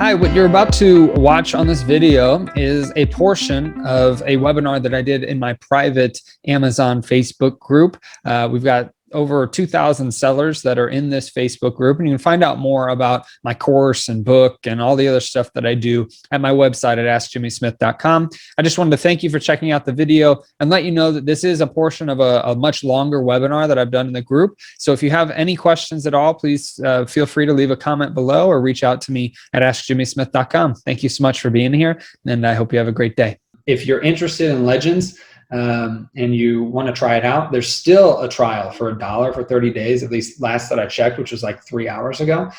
Hi, what you're about to watch on this video is a portion of a webinar that I did in my private Amazon Facebook group. We've got over 2,000 sellers that are in this Facebook group, and you can find out more about my course and book and all the other stuff that I do at my website at askjimmysmith.com. I just wanted to thank you for checking out the video and let you know that this is a portion of a much longer webinar that I've done in the group. So if you have any questions at all, please feel free to leave a comment below or reach out to me at askjimmysmith.com. Thank you so much for being here, and I hope you have a great day. If you're interested in Legends, and you want to try it out, there's still a trial for $1 for 30 days, at least last that I checked, which was like 3 hours ago.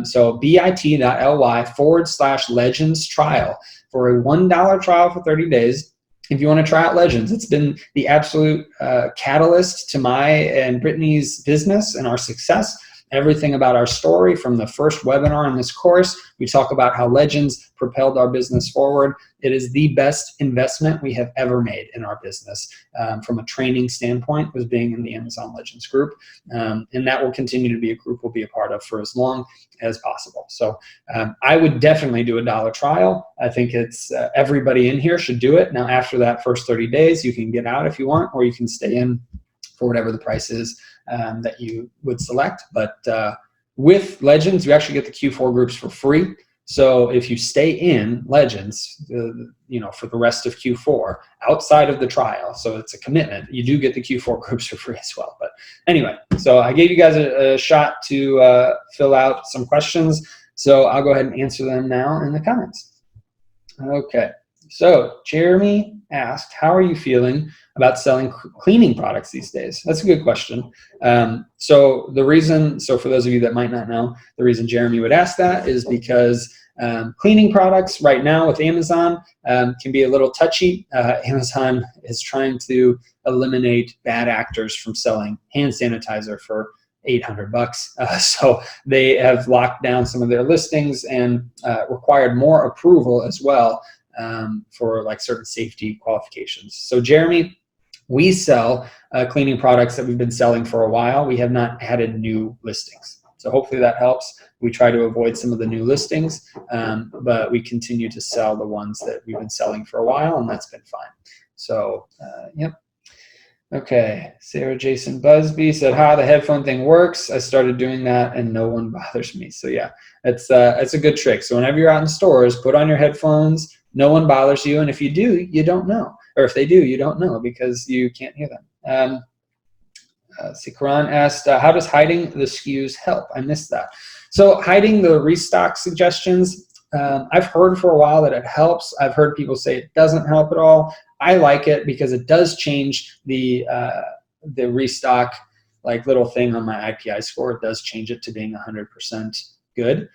So bit.ly/Legends trial for a $1 trial for 30 days. If you want to try out Legends, it's been the absolute catalyst to my and Brittany's business and our success. Everything about our story from the first webinar in this course. We talk about how Legends propelled our business forward. It is the best investment we have ever made in our business from a training standpoint, was being in the Amazon Legends group. And that will continue to be a group we'll be a part of for as long as possible. So I would definitely do a $1 trial. I think it's everybody in here should do it. Now, after that first 30 days, you can get out if you want, or you can stay in for whatever the price is that you would select. But with Legends, you actually get the Q4 groups for free. So if you stay in Legends, for the rest of Q4 outside of the trial, so it's a commitment, you do get the Q4 groups for free as well. But anyway, so I gave you guys a shot to fill out some questions. So I'll go ahead and answer them now in the comments. Okay. So Jeremy asked, how are you feeling about selling cleaning products these days? That's a good question. So for those of you that might not know, the reason Jeremy would ask that is because cleaning products right now with Amazon can be a little touchy. Amazon is trying to eliminate bad actors from selling hand sanitizer for $800. So they have locked down some of their listings and required more approval as well for like certain safety qualifications. So Jeremy, we sell cleaning products that we've been selling for a while. We have not added new listings. So hopefully that helps. We try to avoid some of the new listings, but we continue to sell the ones that we've been selling for a while, and that's been fine. So, yep. Okay, Sarah Jason Busby said, "How the headphone thing works. I started doing that and no one bothers me." So yeah, it's a good trick. So whenever you're out in stores, put on your headphones. No one bothers you, and if you do, you don't know. Or if they do, you don't know because you can't hear them. Karan asked, how does hiding the SKUs help? I missed that. So hiding the restock suggestions, I've heard for a while that it helps. I've heard people say it doesn't help at all. I like it because it does change the restock like little thing on my IPI score. It does change it to being 100% good.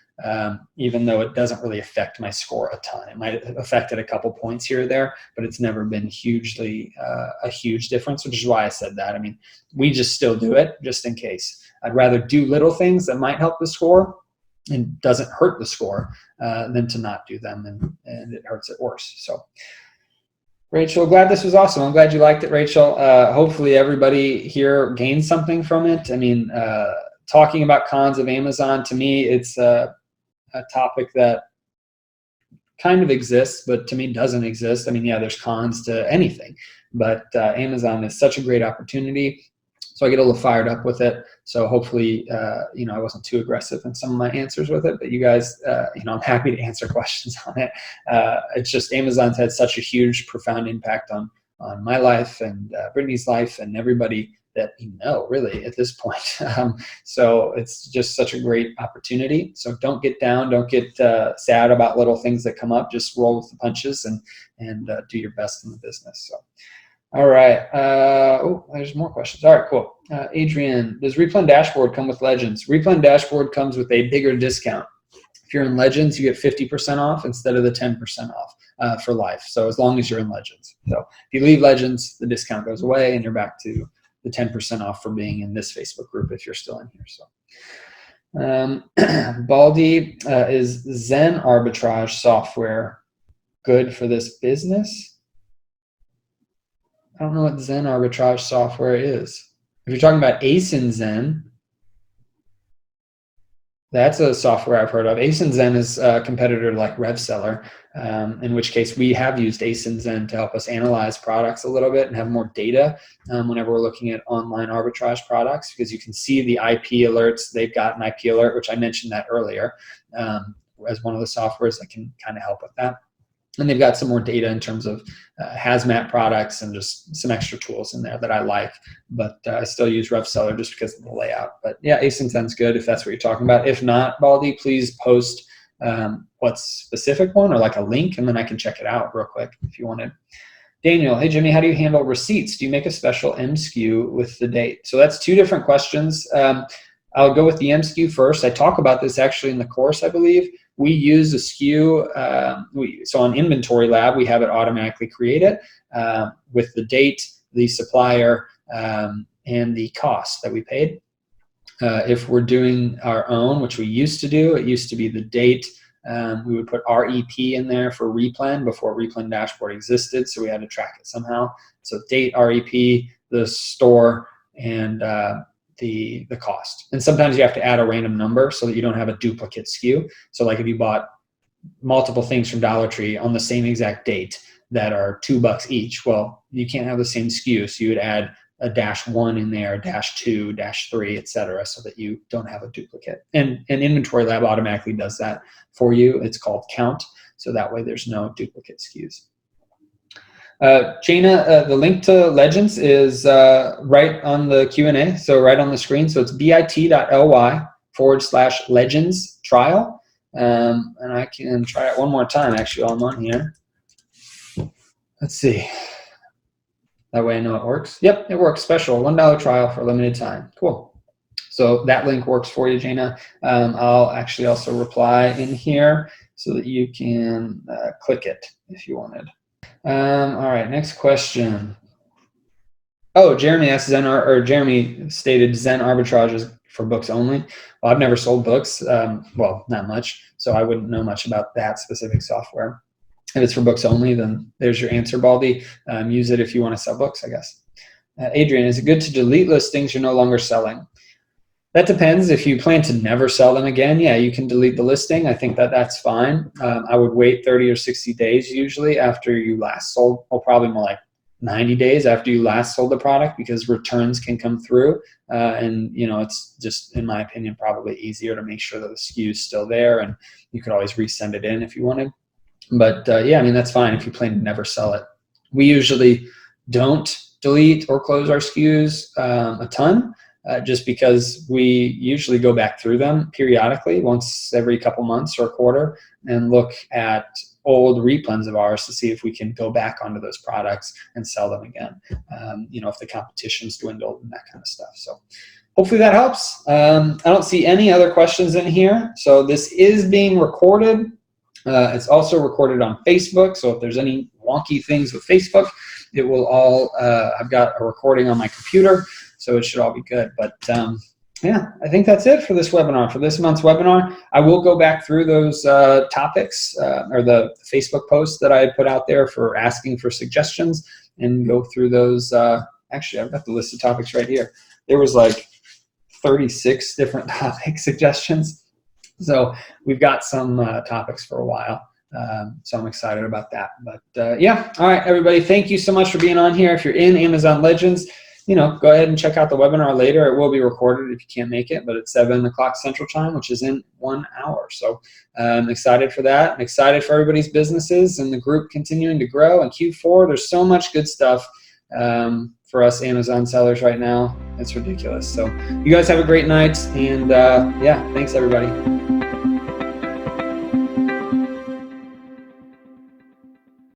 Even though it doesn't really affect my score a ton. It might affect it a couple points here or there, but it's never been hugely a huge difference, which is why I said that. I mean, we just still do it just in case. I'd rather do little things that might help the score and doesn't hurt the score than to not do them and it hurts it worse. So Rachel, glad this was awesome. I'm glad you liked it, Rachel. Hopefully everybody here gained something from it. I mean, talking about cons of Amazon, to me, it's a topic that kind of exists, but to me doesn't exist. I mean, yeah, there's cons to anything, but Amazon is such a great opportunity. So I get a little fired up with it. So hopefully, I wasn't too aggressive in some of my answers with it, but you guys, I'm happy to answer questions on it. It's just Amazon's had such a huge, profound impact on my life and Brittany's life and everybody that we know really at this point. So it's just such a great opportunity. So don't get down, don't get sad about little things that come up. Just roll with the punches and do your best in the business. So, all right. There's more questions. All right, cool. Adrian, does Replan Dashboard come with Legends? Replan Dashboard comes with a bigger discount. If you're in Legends, you get 50% off instead of the 10% off for life. So as long as you're in Legends. So if you leave Legends, the discount goes away and you're back to the 10% off for being in this Facebook group if you're still in here. So Baldy, is Zen arbitrage software good for this business? I don't know what Zen arbitrage software is. If you're talking about Ace and Zen, That's a software I've heard of. Ace and Zen is a competitor like RevSeller, in which case we have used Ace and Zen to help us analyze products a little bit and have more data whenever we're looking at online arbitrage products, because you can see the IP alerts. They've got an IP alert, which I mentioned that earlier, as one of the softwares that can kind of help with that. And they've got some more data in terms of hazmat products and just some extra tools in there that I like. But I still use RevSeller just because of the layout. But yeah, Ace and Zen's good if that's what you're talking about. If not, Baldy, please post what's specific one or like a link, and then I can check it out real quick if you wanted. Daniel, hey Jimmy, how do you handle receipts? Do you make a special MSKU with the date? So that's two different questions. I'll go with the MSKU first. I talk about this actually in the course, I believe. We use a SKU, so on Inventory Lab, we have it automatically create it with the date, the supplier, and the cost that we paid. If we're doing our own, which we used to do, it used to be the date. We would put REP in there for replan before replan dashboard existed, so we had to track it somehow. So date, REP, the store, and the cost. And sometimes you have to add a random number so that you don't have a duplicate SKU. So like if you bought multiple things from Dollar Tree on the same exact date that are $2 each, well, you can't have the same SKU. So you would add a -1 in there, -2, -3, etc., so that you don't have a duplicate. And Inventory Lab automatically does that for you. It's called count. So that way there's no duplicate SKUs. Jana, the link to Legends is right on the Q&A, so right on the screen. So it's bit.ly/legends trial. And I can try it one more time, actually, while I'm on here. Let's see. That way I know it works. Yep, it works. Special $1 trial for a limited time. Cool. So that link works for you, Jana. I'll actually also reply in here so that you can click it if you wanted. All right, next question. Oh, Jeremy asked Jeremy stated Zen arbitrage is for books only. Well, I've never sold books. Well, not much, so I wouldn't know much about that specific software. If it's for books only, then there's your answer, Baldy. Use it if you want to sell books, I guess. Adrian, is it good to delete listings you're no longer selling? That depends. If you plan to never sell them again, yeah, you can delete the listing. I think that's fine. I would wait 30 or 60 days usually after you last sold, well, probably more like 90 days after you last sold the product, because returns can come through. And it's just, in my opinion, probably easier to make sure that the SKU is still there, and you could always resend it in if you wanted. But yeah, I mean, that's fine if you plan to never sell it. We usually don't delete or close our SKUs a ton. Just because we usually go back through them periodically, once every couple months or a quarter, and look at old replens of ours to see if we can go back onto those products and sell them again. If the competition's dwindled and that kind of stuff. So hopefully that helps. I don't see any other questions in here. So this is being recorded. It's also recorded on Facebook. So if there's any wonky things with Facebook, it will all, I've got a recording on my computer, so it should all be good. But yeah, I think that's it for this webinar, for this month's webinar. I will go back through those topics or the Facebook posts that I put out there for asking for suggestions, and go through those. Actually, I've got the list of topics right here. There was like 36 different topic suggestions. So we've got some topics for a while. So I'm excited about that. But yeah, all right, everybody, thank you so much for being on here. If you're in Amazon Legends, go ahead and check out the webinar later. It will be recorded if you can't make it, but it's 7 o'clock Central Time, which is in 1 hour. So I'm excited for that. I'm excited for everybody's businesses and the group continuing to grow. In Q4, there's so much good stuff for us Amazon sellers right now. It's ridiculous. So you guys have a great night. And yeah, thanks, everybody.